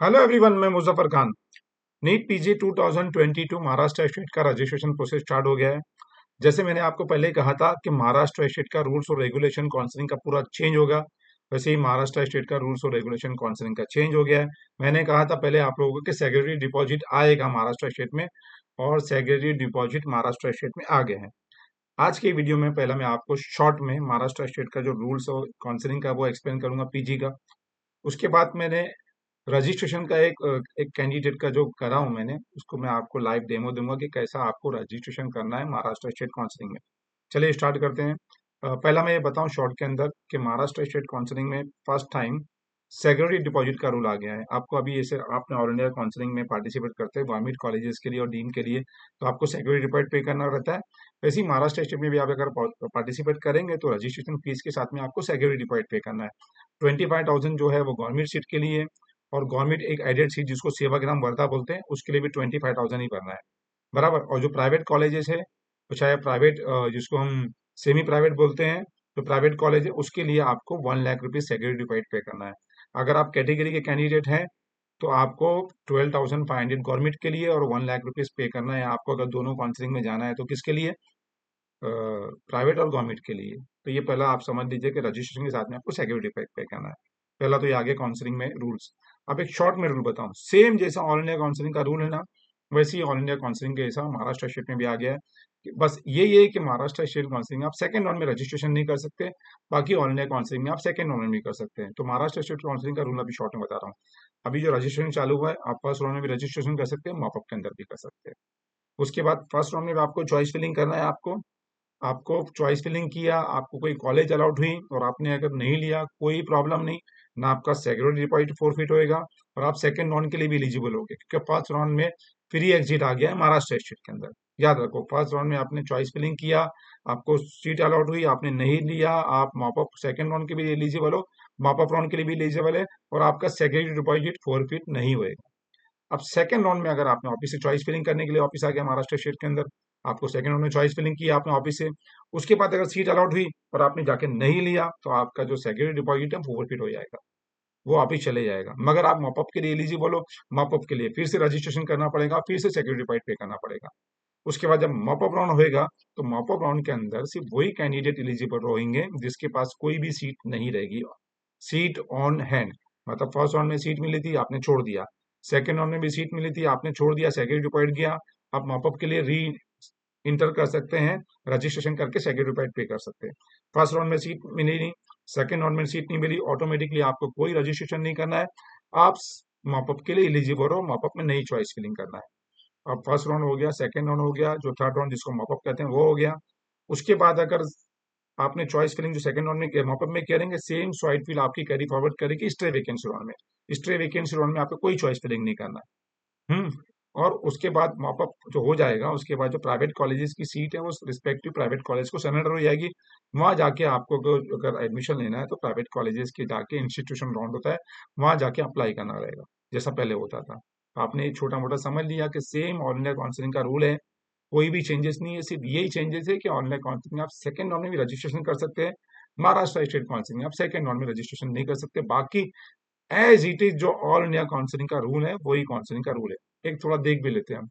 Hello everyone, मैं Muzaffar Khan. NEET PG 2022 Maharashtra state का registration process start हो गया है। जैसे मैंने आपको पहले कहा था कि महाराष्ट्र स्टेट का रूल्स और रेगुलेशन काउंसलिंग का पूरा चेंज होगा, वैसे ही महाराष्ट्र स्टेट का रूल्स और रेगुलेशन काउंसलिंग का चेंज हो गया है। मैंने कहा था पहले आप लोगों को कि सेक्रेटरी डिपॉजिट आएगा महाराष्ट्र स्टेट में, और सेक्रेटरी डिपॉजिट महाराष्ट्र स्टेट में आ गए हैं। आज की वीडियो में पहला मैं आपको शॉर्ट में महाराष्ट्र स्टेट का जो रूल्स और काउंसलिंग का वो एक्सप्लेन करूंगा पीजी का। उसके बाद मैंने रजिस्ट्रेशन का एक कैंडिडेट का जो करा हूं मैंने, उसको मैं आपको लाइव डेमो दूंगा कि कैसा आपको रजिस्ट्रेशन करना है महाराष्ट्र स्टेट काउंसलिंग में। चलिए स्टार्ट करते हैं। पहला मैं ये बताऊं शॉर्ट के अंदर कि महाराष्ट्र स्टेट काउंसलिंग में फर्स्ट टाइम सेक्रेटरी डिपॉजिट का रूल आ गया है। आपको अभी ऐसे आपने ऑल इंडिया काउंसलिंग में पार्टिसिपेट करते हैं गवर्नमेंट कॉलेजेस के लिए और डीन के लिए, तो आपको सेक्रेटरी डिपॉजिट पे करना रहता है। वैसे ही महाराष्ट्र स्टेट में भी आप अगर पार्टिसिपेट करेंगे तो रजिस्ट्रेशन फीस के साथ में आपको सेक्रेटरी डिपॉजिट पे करना है। 25,000 जो है वो गवर्नमेंट सीट के लिए, और गवर्नमेंट एक एडेड सीट जिसको सेवाग्राम वर्धा बोलते हैं उसके लिए भी 25,000 ही भरना है, बराबर। और जो प्राइवेट कॉलेजेस है, तो चाहे प्राइवेट जिसको हम सेमी प्राइवेट बोलते हैं, तो प्राइवेट कॉलेज है उसके लिए आपको 1 लाख रुपीज सेक्रेटरी डिपॉजिट पे करना है। अगर आप कैटेगरी के कैंडिडेट हैं तो आपको 12,500 गवर्नमेंट के लिए और 1 लाख रुपीज पे करना है आपको, अगर दोनों काउंसलिंग में जाना है तो किसके लिए, प्राइवेट और गवर्नमेंट के लिए। तो ये पहला आप समझ लीजिए कि रजिस्ट्रेशन के साथ में आपको सिक्योरिटी पे करना है। पहला तो ये आगे काउंसलिंग में रूल्स। अब एक शॉर्ट में रूल बताऊं, सेम जैसा ऑल इंडिया काउंसलिंग का रूल है ना, वैसे ही ऑल इंडिया काउंसलिंग के जैसा महाराष्ट्र स्टेट में भी आ गया है। बस ये है कि महाराष्ट्र स्टेट काउंसलिंग में आप सेकंड राउंड में रजिस्ट्रेशन नहीं कर सकते, बाकी ऑल इंडिया काउंसलिंग में आप सेकंड राउंड में भी कर सकते हैं। तो महाराष्ट्र स्टेट काउंसलिंग का रूल अभी शॉर्ट में बता रहा हूँ। अभी जो रजिस्ट्रेशन चालू हुआ है, आप फर्स्ट राउंड में भी रजिस्ट्रेशन कर सकते हैं, मॉपअप के अंदर भी कर सकते हैं। उसके बाद फर्स्ट राउंड में आपको चॉइस फिलिंग करना है। आपको आपको चॉइस फिलिंग किया, आपको कोई कॉलेज अलाउड हुई और आपने अगर नहीं लिया कोई प्रॉब्लम नहीं, ना आपका सिक्योरिटी डिपॉजिट फोरफिट होएगा, और आप सेकंड राउंड के लिए भी एलिजिबल होगे, क्योंकि फर्स्ट राउंड में फ्री एग्जिट आ गया है महाराष्ट्र स्टेट के अंदर। याद रखो, फर्स्ट राउंड में आपने चॉइस फिलिंग किया, आपको सीट अलाउड हुई, आपने नहीं लिया, आप मॉपअप सेकंड राउंड के लिए एलिजिबल हो, मॉपअप राउंड के लिए भी एलिजिबल है, और आपका सिक्योरिटी डिपॉजिट फोरफिट नहीं होएगा। अब सेकंड राउंड में अगर आपने ऑफिस से चॉइस फिलिंग करने के लिए ऑफिस आ गया महाराष्ट्र स्टेट के अंदर, आपको सेकंड राउंड में चॉइस फिलिंग की आपने ऑफिस से, उसके बाद अगर सीट अलाउड हुई और आपने जाके नहीं लिया, तो आपका जो सिक्योरिटी डिपॉजिट है वो फोरफिट हो जाएगा, वो वापिस चले जाएगा। मगर आप मॉपअप के लिए एलिजिबल हो, मॉपअप के लिए फिर से रजिस्ट्रेशन करना पड़ेगा, फिर से सिक्योरिटी डिपॉजिट पे करना पड़ेगा। उसके बाद जब मॉपअप राउंड होएगा, तो मॉपअप राउंड के अंदर सिर्फ वही कैंडिडेट एलिजिबल रहेंगे जिसके पास कोई भी सीट नहीं रहेगी, सीट ऑन हैंड। मतलब फर्स्ट राउंड में सीट मिली थी, आपने छोड़ दिया, सेकेंड राउंड में भी सीट मिली थी, आपने छोड़ दिया, सेक्रेटरी डिपॉजिट गया, आप मॉपअप के लिए री इंटर कर सकते हैं, रजिस्ट्रेशन करके सेक्रेटरी डिपॉजिट पे कर सकते हैं। फर्स्ट राउंड में सीट मिली नहीं, सेकेंड राउंड में सीट नहीं मिली, ऑटोमेटिकली आपको कोई रजिस्ट्रेशन नहीं करना है, आप मॉपअप के लिए एलिजिबल हो, मॉपअप में नई चॉइस फिलिंग करना है। अब फर्स्ट राउंड हो गया, सेकेंड राउंड हो गया, जो थर्ड राउंड जिसको मॉपअप कहते हैं वो हो गया। उसके बाद अगर आपने चॉइस फिलिंग जो सेकंड राउंड में मॉपअप में करेंगे, सेम चॉइस फिल आपकी कैरी फॉरवर्ड करेगी स्ट्रे वैकेंसी राउंड में। स्ट्रे वैकेंसी राउंड में आपको कोई चॉइस फिलिंग नहीं करना है। और उसके बाद मॉपअप जो हो जाएगा, उसके बाद जो प्राइवेट कॉलेजेस की सीट है वो रिस्पेक्टिव प्राइवेट कॉलेज को सरेंडर हो जाएगी। वहां जाके आपको अगर एडमिशन लेना है तो प्राइवेट कॉलेजेस के जाके इंस्टीट्यूशन राउंड होता है, वहां जाके अप्लाई करना रहेगा, जैसा पहले होता था। आपने एक छोटा मोटा समझ लिया कि सेम ऑल इंडिया काउंसिलिंग का रूल है, कोई भी चेंजेस नहीं है, सिर्फ यही चेंजेस है कि ऑनलाइन काउंसिलिंग में आप सेकंड राउंड में भी रजिस्ट्रेशन कर सकते हैं, महाराष्ट्र स्टेट काउंसिलिंग में आप सेकंड राउंड में रजिस्ट्रेशन नहीं कर सकते। बाकी एज इट इज जो ऑल इंडिया काउंसिलिंग का रूल है वही काउंसिलिंग का रूल है। एक थोड़ा देख भी लेते हैं हम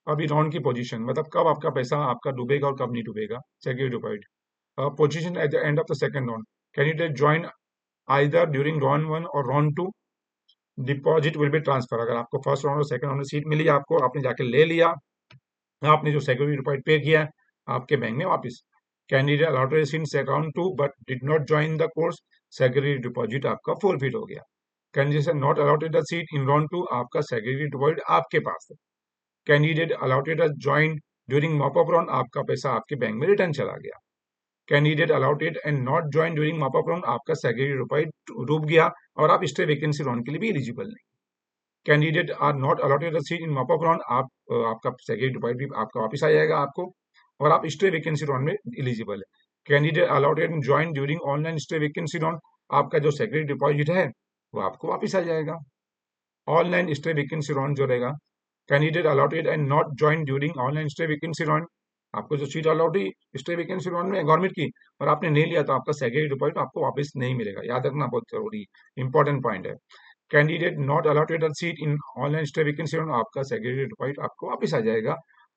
अभी राउंड की पोजीशन, मतलब कब आपका पैसा आपका डूबेगा और कब नहीं डूबेगा। Security deposit position at the end of the second round, candidate join either during round one और round two, deposit will be transfer. अगर आपको फर्स्ट राउंड और सेकंड राउंड में सीट मिली, आपको आपने जाके ले लिया, आपने जो सिक्योरिटी डिपॉजिट पे किया है आपके बैंक में वापस। Candidate allotted in account two but did not join the course, security deposit आपका फॉरफिट हो गया। Candidate not allotted the seat in round two, आपका सिक्योरिटी डिपॉजिट आपके पास है। Candidate allotted join during mop up round, आपका पैसा आपके बैंक में रिटर्न चला गया। Candidate allotted and not join during mop up round, आपका सिक्योरिटी डिपॉजिट डूब गया और आप स्टे वैकेंसी राउंड के लिए भी एलिजिबल नहीं। Candidate are not allotted seat in mop up round, आप आपका सेक्रेटरी डिपॉजिट भी आपका वापस आ जाएगा आपको, और आप स्टे वैकेंसी राउंड में एलिजिबल है। Candidate allotted join during online stay vacancy round, आपका जो सेक्रेटरी डिपॉजिट है वो आपको वापस आ जाएगा। ऑनलाइन स्टे वैकेंसी राउंड जो रहेगा, candidate allotted and not join during online stay vacancy round, आपको जो सीट अलॉट हुई स्टे वैकेंसी राउंड में गवर्नमेंट की और आपने नहीं लिया, तो आपका सेक्रेटरी डिपॉजिट आपको वापस नहीं मिलेगा। याद रखना बहुत जरूरी इंपॉर्टेंट पॉइंट है। Candidate not allotted a seat in online stay vacancy, आपका सेग्रीगेटेड डिपॉजिट आपको वापस आ जाएगा।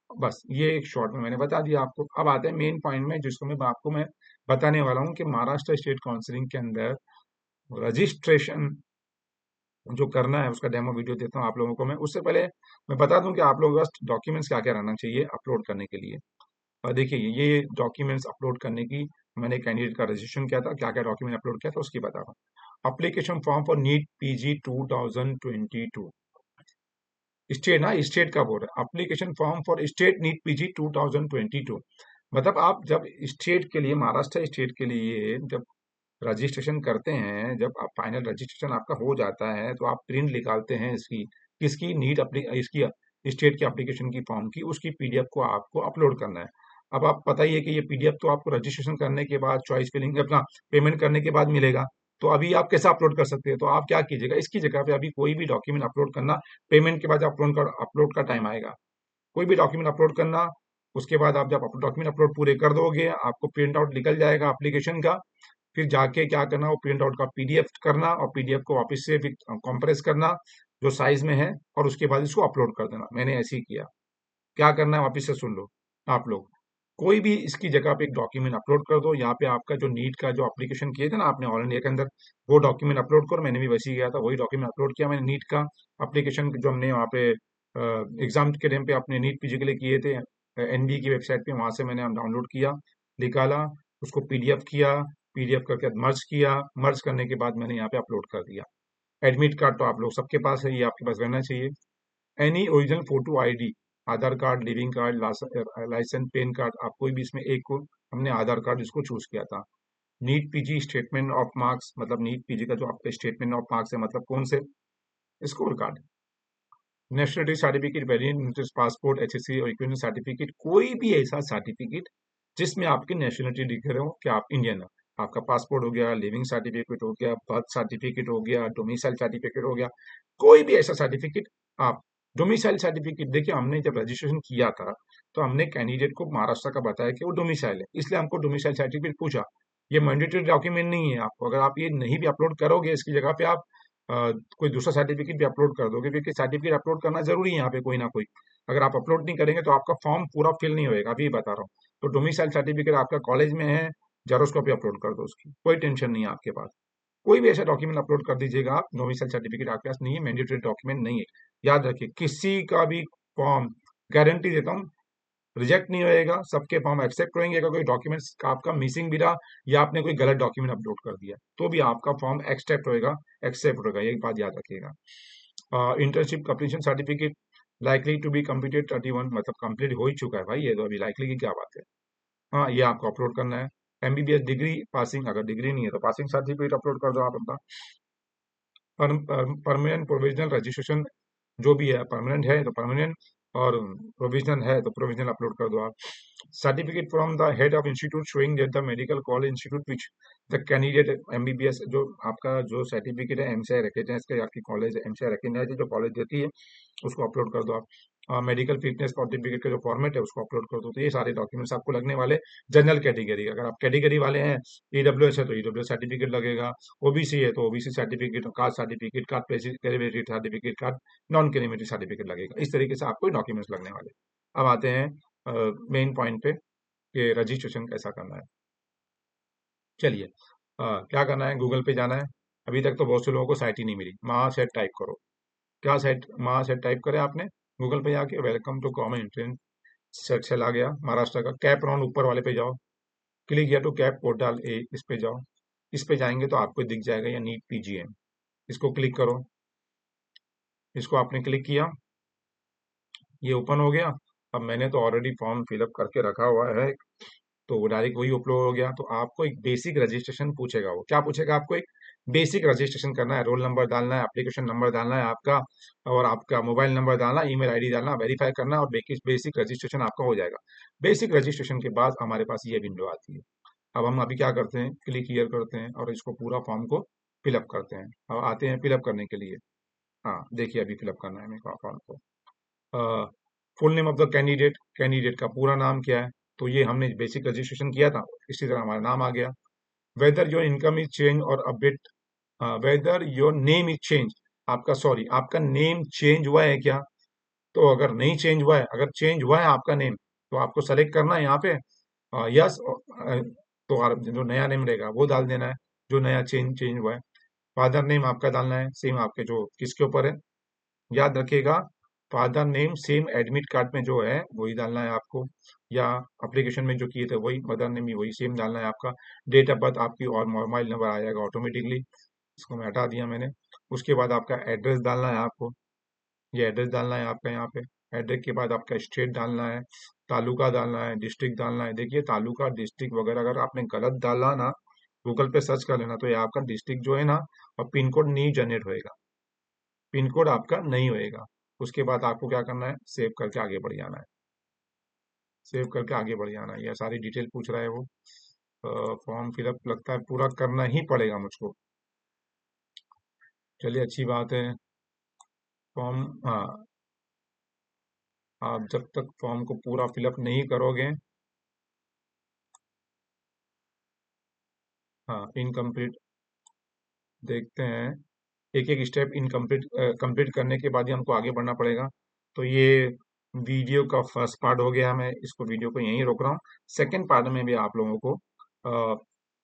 बस ये एक शॉर्ट में मैंने बता दिया आपको। अब आते हैं मेन पॉइंट में, जिसको मैं बताने वाला हूँ कि महाराष्ट्र स्टेट काउंसिलिंग के अंदर रजिस्ट्रेशन जो करना है उसका डेमो वीडियो देता हूँ आप लोगों को मैं। उससे पहले मैं बता दूं कि आप लोगों के पास डॉक्यूमेंट्स क्या क्या रहना चाहिए अपलोड करने के लिए। और देखिए ये डॉक्यूमेंट्स अपलोड करने की, मैंने कैंडिडेट का रजिस्ट्रेशन किया था, क्या क्या डॉक्यूमेंट अपलोड किया था उसकी बता रहा हूँ। Application form for NEET PG 2022, state ना, स्टेट का बोल रहा है, application form for state NEET PG 2022। मतलब आप जब स्टेट के लिए, महाराष्ट्र स्टेट के लिए जब रजिस्ट्रेशन करते हैं, जब आप फाइनल रजिस्ट्रेशन आपका हो जाता है तो आप प्रिंट निकालते हैं इसकी, किसकी, नीट इसकी स्टेट की एप्लीकेशन की फॉर्म की, उसकी पीडीएफ को आपको अपलोड करना है। अब आप पता ही है कि ये पीडीएफ तो आपको रजिस्ट्रेशन करने के बाद, चॉइस फिलिंग अपना पेमेंट करने के बाद मिलेगा। तो अभी आप कैसे अपलोड कर सकते हैं? तो आप क्या कीजिएगा, इसकी जगह पे अभी कोई भी डॉक्यूमेंट अपलोड करना, पेमेंट के बाद अपलोड का टाइम आएगा, कोई भी डॉक्यूमेंट अपलोड करना। उसके बाद आप जब डॉक्यूमेंट अपलोड पूरे कर दोगे, आपको प्रिंट आउट निकल जाएगा एप्लीकेशन का। फिर जाके क्या करना, वो प्रिंट आउट का पीडीएफ करना और पीडीएफ को वापस से फिर कंप्रेस करना जो साइज में है, और उसके बाद इसको अपलोड कर देना। मैंने ऐसे ही किया। क्या करना है वापस से सुन लो आप लोग। कोई भी इसकी जगह पे एक डॉक्यूमेंट अपलोड कर दो। यहाँ पे आपका जो नीट का जो एप्लीकेशन किए थे ना आपने ऑल इंडिया के अंदर, वो डॉक्यूमेंट अपलोड करो। मैंने भी वैसे ही किया था, वही डॉक्यूमेंट अपलोड किया मैंने। नीट का एप्लीकेशन जो हमने वहाँ पे एग्जाम के टाइम पे अपने नीट पीजी के लिए किए थे, एनबी की वेबसाइट पे, वहां से मैंने डाउनलोड किया, निकाला, उसको पीडीएफ किया, पीडीएफ करके मर्ज किया, मर्ज करने के बाद मैंने यहाँ पे अपलोड कर दिया। एडमिट कार्ड तो आप लोग सबके पास है, ये आपके पास रहना चाहिए। Any original photo ID, Aadhaar card, living card, licence, PAN card, आप कोई भी इसमें एक को, हमने आधार कार्ड इसको चूज किया था। NEET PG statement of marks, मतलब नीट पीजी का जो आपका स्टेटमेंट ऑफ मार्क्स है, मतलब कौन से score card. Nationality certificate, variant passport, HSC और इक्विवेलेंट सर्टिफिकेट, कोई भी ऐसा सर्टिफिकेट जिसमें आपकी नेशनलिटी लिख रहे हो कि आप इंडियन हो। आपका पासपोर्ट हो गया, लिविंग सर्टिफिकेट हो गया, बर्थ सर्टिफिकेट हो गया, डोमिसाइल सर्टिफिकेट हो गया, कोई भी ऐसा सर्टिफिकेट आप। डोमिसाइल सर्टिफिकेट, देखिए हमने जब रजिस्ट्रेशन किया था तो हमने कैंडिडेट को महाराष्ट्र का बताया कि वो डोमिसाइल है, इसलिए हमको डोमिसाइल सर्टिफिकेट पूछा। ये मैंडेटरी डॉक्यूमेंट नहीं है आपको, अगर आप ये नहीं भी अपलोड करोगे, इसकी जगह पे आप अ, कोई दूसरा सर्टिफिकेट भी अपलोड कर दोगे, क्योंकि सर्टिफिकेट अपलोड करना जरूरी है यहाँ पे कोई ना कोई। अगर आप अपलोड नहीं करेंगे तो आपका फॉर्म पूरा फिल नहीं होएगा, अभी बता रहा हूँ। तो डोमिसाइल सर्टिफिकेट आपका कॉलेज में है, जेरोस्कॉपी अपलोड कर दो उसकी, कोई टेंशन नहीं है आपके पास। कोई भी ऐसा डॉक्यूमेंट अपलोड कर दीजिएगा आप, डोमिसाइल सर्टिफिकेट आपके पास नहीं है, मैंडेटरी डॉक्यूमेंट नहीं है। याद रखिए, किसी का भी फॉर्म, गारंटी देता हूँ, रिजेक्ट नहीं होएगा, सबके फॉर्म एक्सेप्ट होंगे। अगर कोई डॉक्यूमेंट्स का आपका मिसिंग भी रहा, या आपने कोई गलत डॉक्यूमेंट अपलोड कर दिया, तो भी आपका फॉर्म एक्सेप्ट होएगा, एक्सेप्ट होगा, ये बात याद रखिएगा। Internship completion certificate, likely to be completed 31, मतलब कंप्लीट हो ही चुका है भाई, ये तो अभी लाइकली की क्या बात है। हाँ, ये आपको अपलोड करना है। एमबीबीएस डिग्री पासिंग, अगर डिग्री नहीं है तो पासिंग सर्टिफिकेट अपलोड कर दो आप अपना। परमानेंट प्रोविजनल रजिस्ट्रेशन, जो भी है, परमानेंट है तो परमानेंट, और प्रोविजनल है तो प्रोविजनल अपलोड कर दो आप। Certificate from the head of institute showing that the medical college institute which the candidate MBBS, जो आपका जो सर्टिफिकेट है एमसीआई रिकग्नाइज के, आपकी कॉलेज एमसीआई रिकग्नाइज जो कॉलेज देती है, उसको अपलोड कर दो आप। मेडिकल फिटनेस सर्टिफिकेट का जो फॉर्मेट है उसको अपलोड कर दो। तो ये सारे डॉक्यूमेंट्स आपको लगने वाले। जनरल कैटेगरी, अगर आप कैटेगरी वाले हैं, ईडब्ल्यूएस है तो ईडब्ल्यूएस सर्टिफिकेट लगेगा, ओबीसी है तो OBC certificate, caste certificate, caste credit certificate, caste non credit certificate लगेगा। इस तरीके से आपको डॉक्यूमेंट्स लगने वाले। अब आते हैं मेन पॉइंट पे कि रजिस्ट्रेशन कैसा करना है। चलिए, क्या करना है, गूगल पे जाना है। अभी तक तो बहुत से लोगों को साइट ही नहीं मिली, महासेट टाइप करो। क्या साइट, महासेट टाइप करें आपने गूगल पे जाके, welcome to common entrance CET cell आ गया महाराष्ट्र का। कैप राउंड ऊपर वाले पे जाओ, क्लिक या टू कैप पोर्टल ए, इस पे जाओ। इस पे जाएंगे तो आपको दिख जाएगा या नीट पीजीएम, इसको क्लिक करो। इसको आपने क्लिक किया, ये ओपन हो गया। अब मैंने तो ऑलरेडी फॉर्म फिलअप करके रखा हुआ है, तो वो डायरेक्ट वही अपलोड हो गया। तो आपको एक बेसिक रजिस्ट्रेशन पूछेगा, वो क्या पूछेगा, आपको एक बेसिक रजिस्ट्रेशन करना है, रोल नंबर डालना है, एप्लीकेशन नंबर डालना है आपका, और आपका मोबाइल नंबर डालना, ईमेल आईडी डालना, वेरीफाई करना है, और बेसिक रजिस्ट्रेशन आपका हो जाएगा। बेसिक रजिस्ट्रेशन के बाद हमारे पास ये विंडो आती है। अब हम अभी क्या करते हैं, क्लिक हियर करते हैं और इसको पूरा फॉर्म को फिलअप करते हैं। अब आते हैं फिलअप करने के लिए। हाँ देखिए, अभी फिलअप करना है मेरे को फॉर्म को। Full name of the candidate, candidate का पूरा नाम क्या है, तो ये हमने बेसिक रजिस्ट्रेशन किया था, इसी तरह हमारा नाम आ गया। Whether your income is change और update, whether your name is change, आपका सॉरी आपका नेम चेंज हुआ है क्या? तो अगर नहीं चेंज हुआ है, अगर चेंज हुआ है आपका नेम, तो आपको सेलेक्ट करना है यहाँ पे यस, तो जो नया नेम रहेगा वो डाल देना है, जो नया चेंज चेंज हुआ है। फादर नेम आपका डालना है सेम आपके जो किसके ऊपर है, याद रखिएगा। Father name same admit card में जो है वही डालना है आपको, या एप्लीकेशन में जो किए थे वही, मदर नेम भी वही सेम डालना है आपका। डेट ऑफ बर्थ आपकी और मोबाइल नंबर आ जाएगा ऑटोमेटिकली, इसको मैं हटा दिया मैंने। उसके बाद आपका एड्रेस डालना है आपको, ये एड्रेस डालना है आपका यहाँ पे। एड्रेस के बाद आपका स्टेट डालना है, तालुका डालना है, डिस्ट्रिक्ट डालना है। देखिए तालुका डिस्ट्रिक्ट वगैरह अगर आपने गलत डाला ना, गूगल पे सर्च कर लेना, तो ये आपका डिस्ट्रिक्ट जो है ना, और पिन कोड नहीं जनरेट होएगा, पिन कोड आपका नहीं होएगा। उसके बाद आपको क्या करना है, सेव करके आगे बढ़ जाना है, सेव करके आगे बढ़ जाना है। यह सारी डिटेल पूछ रहा है वो, फॉर्म फिलअप लगता है पूरा करना ही पड़ेगा मुझको। चलिए अच्छी बात है। फॉर्म, हाँ, आप जब तक फॉर्म को पूरा फिलअप नहीं करोगे, हाँ इनकम्प्लीट, देखते हैं। एक एक स्टेप इनकम्प्लीट कंप्लीट करने के बाद ही हमको आगे बढ़ना पड़ेगा। तो ये वीडियो का फर्स्ट पार्ट हो गया, मैं इसको वीडियो को यहीं रोक रहा हूँ। सेकंड पार्ट में भी आप लोगों को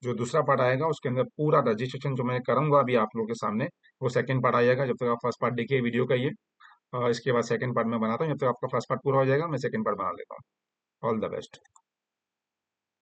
जो दूसरा पार्ट आएगा उसके अंदर पूरा रजिस्ट्रेशन जो मैं करूंगा अभी आप लोगों के सामने, वो सेकंड पार्ट आएगा। जब तक आप फर्स्ट पार्ट देखिए वीडियो का ये, इसके बाद सेकंड पार्ट में बनाता हूँ। जब तक आपका फर्स्ट पार्ट पूरा हो जाएगा मैं सेकंड पार्ट बना लेता हूँ। All the best.